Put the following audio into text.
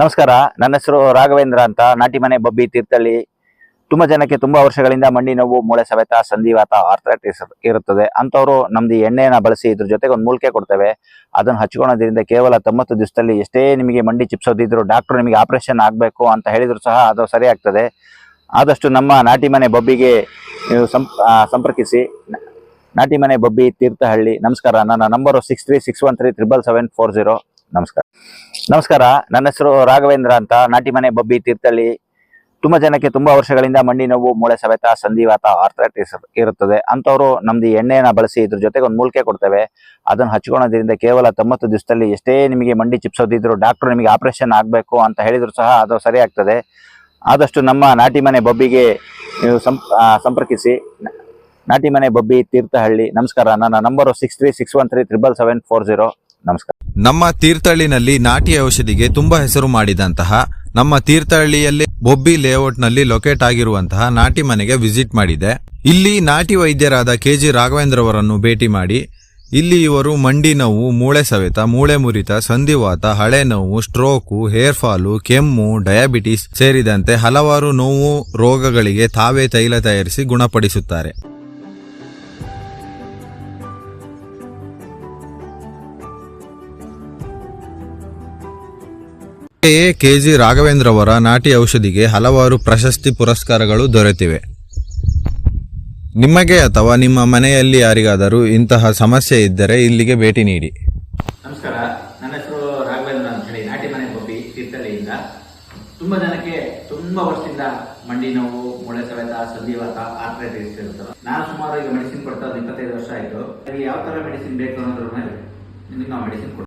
ನಮಸ್ಕಾರ. ನನ್ನ ಹೆಸರು ರಾಘವೇಂದ್ರ ಅಂತ. ನಾಟಿ ಮನೆ ಬಬ್ಬಿ ತೀರ್ಥಹಳ್ಳಿ. ತುಂಬಾ ಜನಕ್ಕೆ ತುಂಬಾ ವರ್ಷಗಳಿಂದ ಮಂಡಿ ನೋವು, ಮೂಳೆ ಸವೆತ, ಸಂಧಿವಾತ, ಆರ್ಥರೈಟಿಸ್ ಇರುತ್ತದೆ. ಅಂತವರು ನಮ್ದು ಎಣ್ಣೆನ ಬಳಸಿ ಇದ್ರ ಜೊತೆಗೆ ಒಂದು ಮೂಲಿಕೆ ಕೊಡ್ತೇವೆ. ಅದನ್ನು ಹಚ್ಕೊಳ್ಳೋದ್ರಿಂದ ಕೇವಲ 90 ದಿವಸದಲ್ಲಿ ಎಷ್ಟೇ ನಿಮಗೆ ಮಂಡಿ ಚಿಪ್ಸೋದಿದ್ರು, ಡಾಕ್ಟರ್ ನಿಮಗೆ ಆಪರೇಷನ್ ಆಗಬೇಕು ಅಂತ ಹೇಳಿದ್ರು ಸಹ ಅದು ಸರಿ ಆಗ್ತದೆ. ಆದಷ್ಟು ನಮ್ಮ ನಾಟಿ ಮನೆ ಬಬ್ಬಿಗೆ ನೀವು ಸಂಪರ್ಕಿಸಿ. ನಾಟಿ ಮನೆ ಬಬ್ಬಿ ತೀರ್ಥಹಳ್ಳಿ. ನಮಸ್ಕಾರ. ನನ್ನ ನಂಬರು 6361377740. ನಮಸ್ಕಾರ. ನನ್ನ ಹೆಸರು ರಾಘವೇಂದ್ರ ಅಂತ. ನಾಟಿ ಮನೆ ಬಬ್ಬಿ ತೀರ್ಥಹಳ್ಳಿ. ತುಂಬಾ ಜನಕ್ಕೆ ತುಂಬಾ ವರ್ಷಗಳಿಂದ ಮಂಡಿ ನೋವು, ಮೂಳೆ ಸವೆತ, ಸಂಧಿವಾತ, ಆರ್ಥರೈಟಿಸ್ ಇರುತ್ತದೆ. ಅಂತವರು ನಮ್ದು ಎಣ್ಣೆನ ಬಳಸಿ ಇದ್ರ ಜೊತೆಗೆ ಒಂದು ಮೂಲಿಕೆ ಕೊಡ್ತೇವೆ. ಅದನ್ನು ಹಚ್ಕೊಳ್ಳೋದ್ರಿಂದ ಕೇವಲ 90 ದಿವಸದಲ್ಲಿ ಎಷ್ಟೇ ನಿಮಗೆ ಮಂಡಿ ಚಿಪ್ಸೋದಿದ್ರು, ಡಾಕ್ಟರ್ ನಿಮಗೆ ಆಪರೇಷನ್ ಆಗಬೇಕು ಅಂತ ಹೇಳಿದ್ರು ಸಹ ಅದು ಸರಿ ಆಗ್ತದೆ. ಆದಷ್ಟು ನಮ್ಮ ನಾಟಿ ಮನೆ ಬಬ್ಬಿಗೆ ನೀವು ಸಂಪರ್ಕಿಸಿ. ನಾಟಿ ಮನೆ ಬಬ್ಬಿ ತೀರ್ಥಹಳ್ಳಿ. ನಮಸ್ಕಾರ. ನನ್ನ ನಂಬರು 6361377740. ನಮಸ್ಕಾರ. ನಮ್ಮ ತೀರ್ಥಹಳ್ಳಿನಲ್ಲಿ ನಾಟಿ ಔಷಧಿಗೆ ತುಂಬಾ ಹೆಸರು ಮಾಡಿದಂತಹ ನಮ್ಮ ತೀರ್ಥಹಳ್ಳಿಯಲ್ಲಿ ಬೊಬ್ಬಿ ಲೇಔಟ್ನಲ್ಲಿ ಲೊಕೇಟ್ ಆಗಿರುವಂತಹ ನಾಟಿ ಮನೆಗೆ ವಿಸಿಟ್ ಮಾಡಿದೆ. ಇಲ್ಲಿ ನಾಟಿ ವೈದ್ಯರಾದ KG ರಾಘವೇಂದ್ರ ಅವರನ್ನು ಭೇಟಿ ಮಾಡಿ ಇಲ್ಲಿ ಇವರು ಮಂಡಿ ನೋವು, ಮೂಳೆ ಸವೆತ, ಮೂಳೆ ಮುರಿತ, ಸಂಧಿವಾತ, ಹಳೆ ನೋವು, ಸ್ಟ್ರೋಕು, ಹೇರ್ ಫಾಲು, ಕೆಮ್ಮು, ಡಯಾಬಿಟಿಸ್ ಸೇರಿದಂತೆ ಹಲವಾರು ನೋವು ರೋಗಗಳಿಗೆ ತಾವೇ ತೈಲ ತಯಾರಿಸಿ ಗುಣಪಡಿಸುತ್ತಾರೆ. KG ರಾಘವೇಂದ್ರ ಅವರ ನಾಟಿ ಔಷಧಿಗೆ ಹಲವಾರು ಪ್ರಶಸ್ತಿ ಪುರಸ್ಕಾರಗಳು ದೊರೆತಿವೆ. ನಿಮಗೆ ಅಥವಾ ನಿಮ್ಮ ಮನೆಯಲ್ಲಿ ಯಾರಿಗಾದರೂ ಇಂತಹ ಸಮಸ್ಯೆ ಇದ್ದರೆ ಇಲ್ಲಿಗೆ ಭೇಟಿ ನೀಡಿ. ನಮಸ್ಕಾರ. ನನ್ನ ಹೆಸರು ರಾಘವೇಂದ್ರ ಅಂತ ಹೇಳಿ, ನಾಟಿ ಮನೆ ಬಬ್ಬಿ ತೀರ್ಥಹಳ್ಳಿಯಿಂದ. ತುಂಬಾ ಜನಕ್ಕೆ ತುಂಬಾ ವರ್ಷದಿಂದ ಮಂಡಿ ನೋವು, ಮೂಳೆ ಸವೆತ, ಸಂಧಿವಾತ, ಆರ್ಥರೈಟಿಸ್ ಇರುತ್ತಲ್ಲ. ನಾನು ಸುಮಾರು ಈಗ ಮೆಡಿಸಿನ್ ಕೊಡ್ತಾ 25 ವರ್ಷ ಆಯ್ತು. ಯಾವ ತರ ಮೆಡಿಸಿನ್ ಬೇಕು ಅನ್ನೋದ್ರ ಮೇಲೆ ನಿಮಗೆ ನಾವು ಮೆಡಿಸಿನ್